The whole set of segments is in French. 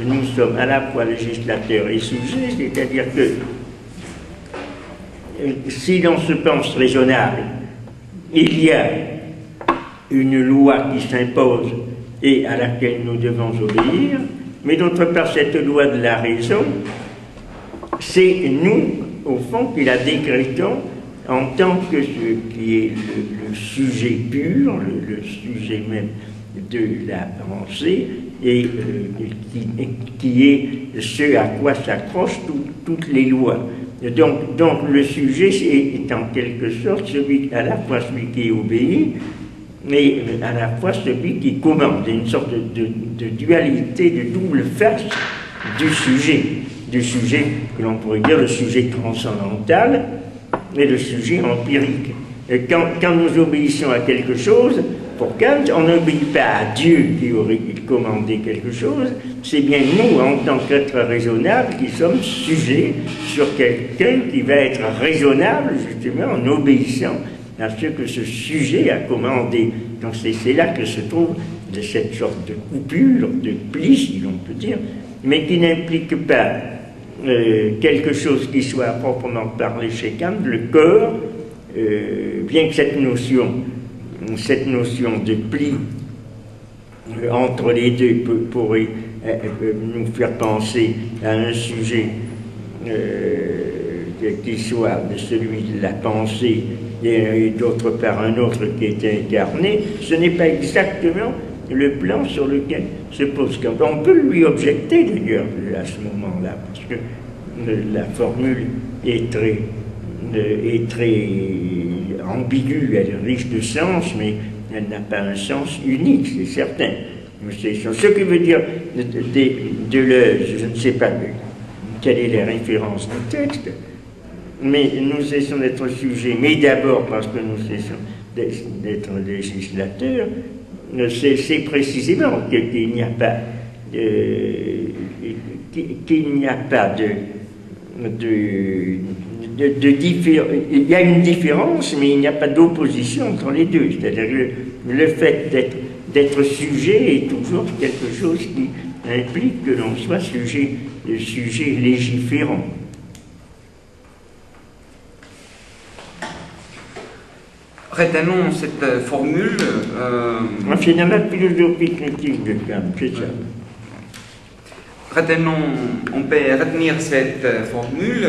nous sommes à la fois législateurs et sujets, c'est-à-dire que si l'on se pense raisonnable, il y a une loi qui s'impose et à laquelle nous devons obéir, mais d'autre part, cette loi de la raison, c'est nous, au fond, qui la décrétons en tant que ce qui est le sujet pur, le sujet même de la pensée, et qui est ce à quoi s'accrochent toutes les lois. Donc le sujet est en quelque sorte à la fois celui qui obéit, mais à la fois celui qui commande, une sorte de dualité, de double face du sujet que l'on pourrait dire le sujet transcendantal et le sujet empirique. Et quand nous obéissons à quelque chose, pour Kant, on n'obéit pas à Dieu qui aurait commandé quelque chose, c'est bien nous, en tant qu'êtres raisonnables, qui sommes sujets sur quelqu'un qui va être raisonnable, justement, en obéissant à ce que ce sujet a commandé. Donc c'est là que se trouve cette sorte de coupure, de pli, si l'on peut dire, mais qui n'implique pas quelque chose qui soit à proprement parler chez Kant, le corps, bien que cette notion de pli entre les deux pourrait nous faire penser à un sujet qui soit celui de la pensée et d'autre part un autre qui est incarné, ce n'est pas exactement le plan sur lequel se pose Kant. On peut lui objecter d'ailleurs à ce moment-là, parce que la formule est très ambiguë, elle est riche de sens, mais elle n'a pas un sens unique, c'est certain. Ce qui veut dire Deleuze, je ne sais pas quelle est la référence du texte, mais nous cessons d'être sujets, mais d'abord parce que nous cessons d'être législateurs, c'est précisément qu'il n'y a pas il y a une différence, mais il n'y a pas d'opposition entre les deux. C'est-à-dire que le fait d'être sujet est toujours quelque chose qui implique que l'on soit sujet légiférant. Retenons cette formule. C'est dans la philosophie critique de Kant, c'est ça. On peut retenir cette formule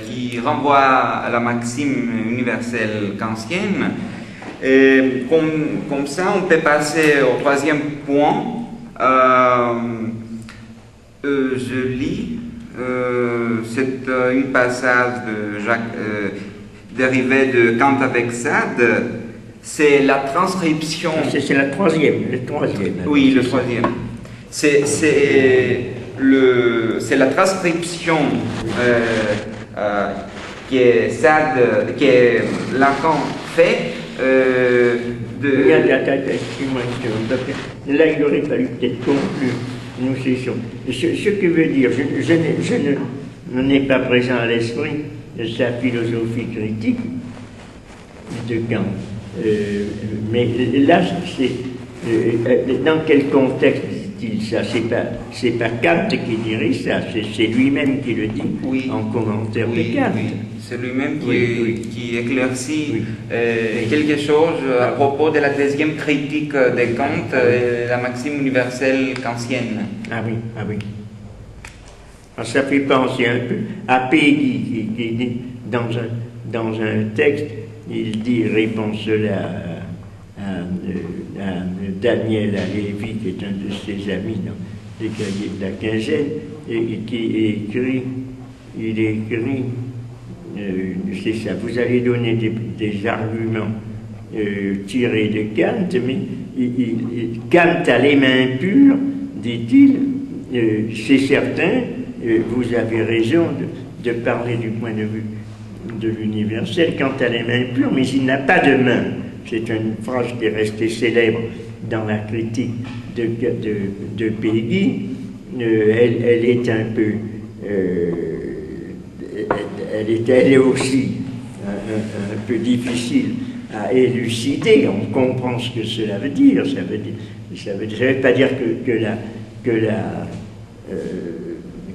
qui renvoie à la maxime universelle kantienne. Comme ça, on peut passer au troisième point. Je lis, c'est une passage de Jacques, dérivé de Kant avec Sade. C'est la transcription. C'est le troisième. Oui, le troisième. C'est la transcription que Lacan fait Excuse-moi, là il aurait fallu peut-être conclure. Nous cessons. Ce que veut dire, je n'ai pas présent à l'esprit sa philosophie critique de Kant. Mais là, c'est dans quel contexte dit-il ça? C'est pas Kant qui dirait ça, c'est lui-même qui le dit en commentaire de Kant. Oui. C'est lui-même qui éclaircit quelque chose à propos de la deuxième critique de Kant, la maxime universelle kantienne. Ah oui. Alors, ça fait penser un peu à Peggy qui dit dans un texte, il dit, répond cela à Daniel Lévy, qui est un de ses amis dans les cahiers de la quinzaine, et qui il écrit, c'est ça, vous allez donner des arguments tirés de Kant, mais Kant a les mains pures, dit-il, c'est certain, vous avez raison de parler du point de vue de l'universel. Kant a les mains pures, mais il n'a pas de main. C'est une phrase qui est restée célèbre dans la critique de Peggy. Elle est un peu... elle est aussi un peu difficile à élucider. On comprend ce que cela veut dire. Ça veut pas dire que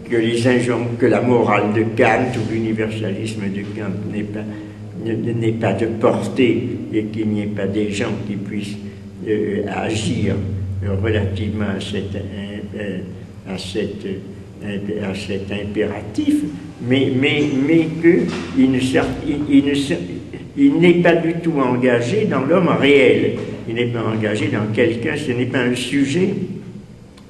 que la morale de Kant ou l'universalisme de Kant n'est pas de portée et qu'il n'y ait pas des gens qui puissent agir relativement à cet impératif, mais qu'il n'est pas du tout engagé dans l'homme réel. Il n'est pas engagé dans quelqu'un, ce n'est pas un sujet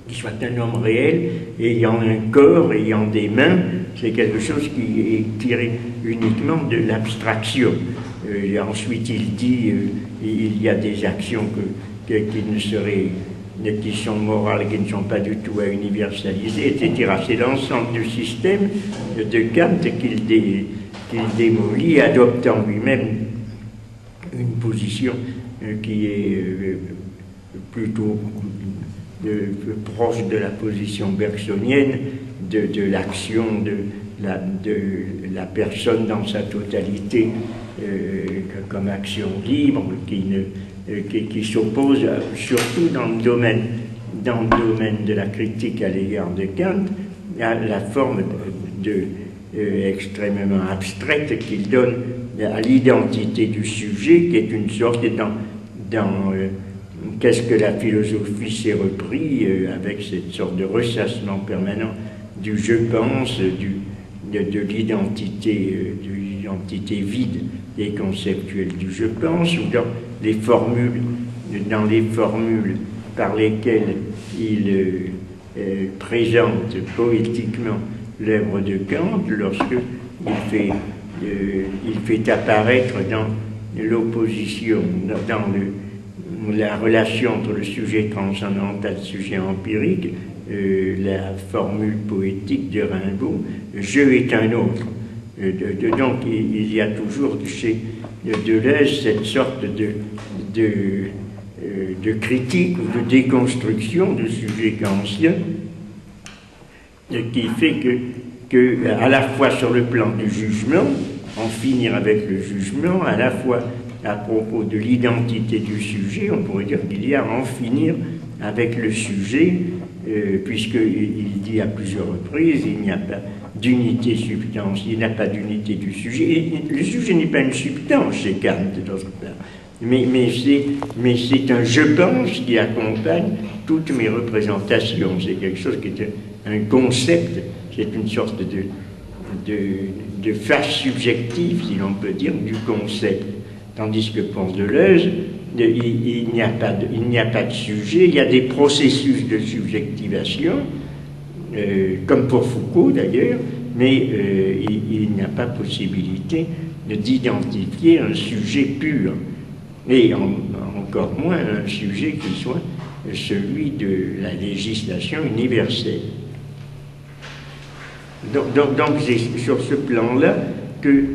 qui soit un homme réel, ayant un corps, ayant des mains, c'est quelque chose qui est tiré uniquement de l'abstraction. Ensuite, il dit il y a des actions qui sont morales, qui ne sont pas du tout à universaliser, etc. C'est l'ensemble du système de Kant qu'il démolit, adoptant lui-même une position qui est plutôt proche de la position bergsonienne, de l'action de la personne dans sa totalité comme action libre, qui s'oppose surtout dans le domaine de la critique à l'égard de Kant à la forme extrêmement abstraite qu'il donne à l'identité du sujet, qui est une sorte dans qu'est-ce que la philosophie s'est repris avec cette sorte de ressassement permanent du je pense, de l'identité vide et conceptuelle du je pense, ou dans les formules par lesquelles il présente poétiquement l'œuvre de Kant, lorsque il fait apparaître dans l'opposition, dans la relation entre le sujet transcendantal et le sujet empirique, la formule poétique de Rimbaud, « je est un autre ». Donc il y a toujours chez Deleuze cette sorte de critique ou de déconstruction du sujet kantien qui fait que à la fois sur le plan du jugement, en finir avec le jugement, à la fois à propos de l'identité du sujet, on pourrait dire qu'il y a à en finir avec le sujet, puisqu'il dit à plusieurs reprises, il n'y a pas d'unité substance, il n'y a pas d'unité du sujet. Et le sujet n'est pas une substance chez Kant, d'autre part. Mais c'est un je pense qui accompagne toutes mes représentations. C'est quelque chose qui est un concept, c'est une sorte de face subjective, si l'on peut dire, du concept. Tandis que pour Deleuze, il n'y a pas de sujet, il y a des processus de subjectivation, comme pour Foucault d'ailleurs, mais il n'y a pas possibilité d'identifier un sujet pur, et encore moins un sujet qui soit celui de la législation universelle. Donc c'est sur ce plan-là que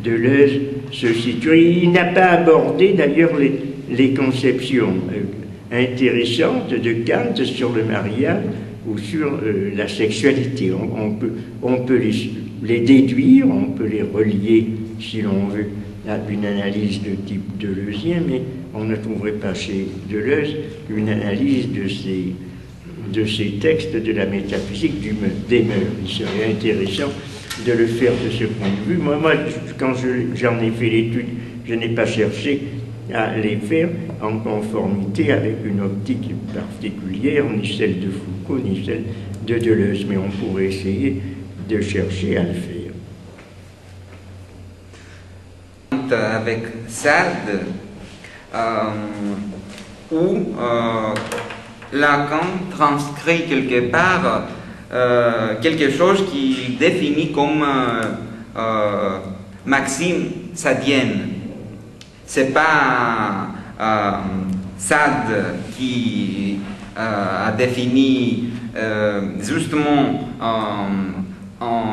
Deleuze se situe. Il n'a pas abordé d'ailleurs les conceptions intéressantes de Kant sur le mariage ou sur la sexualité. On peut les déduire, on peut les relier, si l'on veut, à une analyse de type deleuzien, mais on ne trouverait pas chez Deleuze une analyse de ces textes de la métaphysique des mœurs. Il serait intéressant de le faire de ce point de vue. Moi quand j'en ai fait l'étude, je n'ai pas cherché à les faire en conformité avec une optique particulière, ni celle de Foucault, ni celle de Deleuze, mais on pourrait essayer de chercher à le faire. Avec Sartre, où Lacan transcrit quelque part quelque chose qui définit comme maxime sadienne. C'est pas Sade qui a défini justement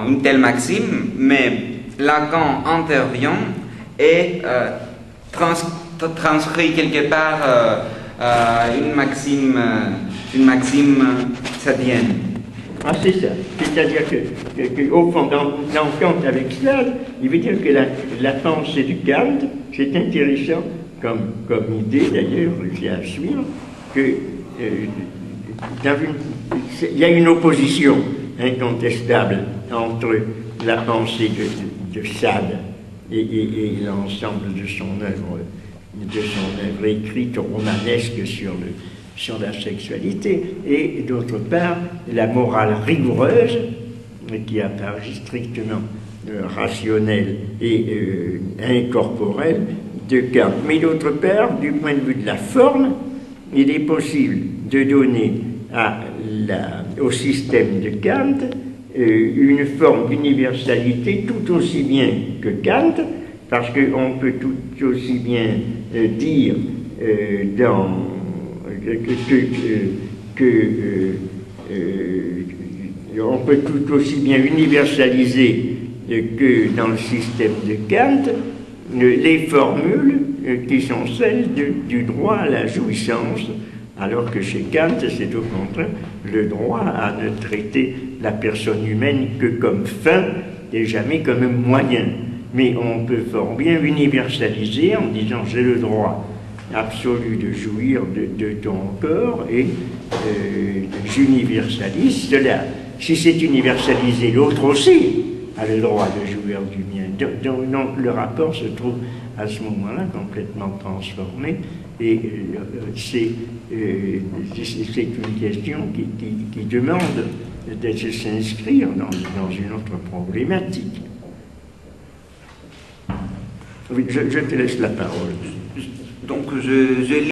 une telle maxime, mais Lacan intervient et transcrit quelque part une maxime sadienne. Ah, c'est ça. C'est-à-dire qu'au fond, dans Kant avec Sade, il veut dire que la pensée de Kant, c'est intéressant comme idée d'ailleurs, qui à suivre, que il y a une opposition incontestable entre la pensée de Sade et l'ensemble de son œuvre écrite romanesque sur la sexualité, et d'autre part la morale rigoureuse qui apparaît strictement rationnelle et incorporelle de Kant. Mais d'autre part, du point de vue de la forme, il est possible de donner au système de Kant une forme d'universalité tout aussi bien que Kant, parce qu'on peut tout aussi bien dire on peut tout aussi bien universaliser que dans le système de Kant les formules qui sont celles du droit à la jouissance, alors que chez Kant, c'est au contraire le droit à ne traiter la personne humaine que comme fin et jamais comme moyen. Mais on peut fort bien universaliser en disant j'ai le droit absolu de jouir de ton corps et j'universalise cela. Si c'est universalisé, l'autre aussi a le droit de jouir du mien. Donc le rapport se trouve à ce moment-là complètement transformé, et c'est une question qui demande de s'inscrire dans une autre problématique. Oui, je te laisse la parole. Donc je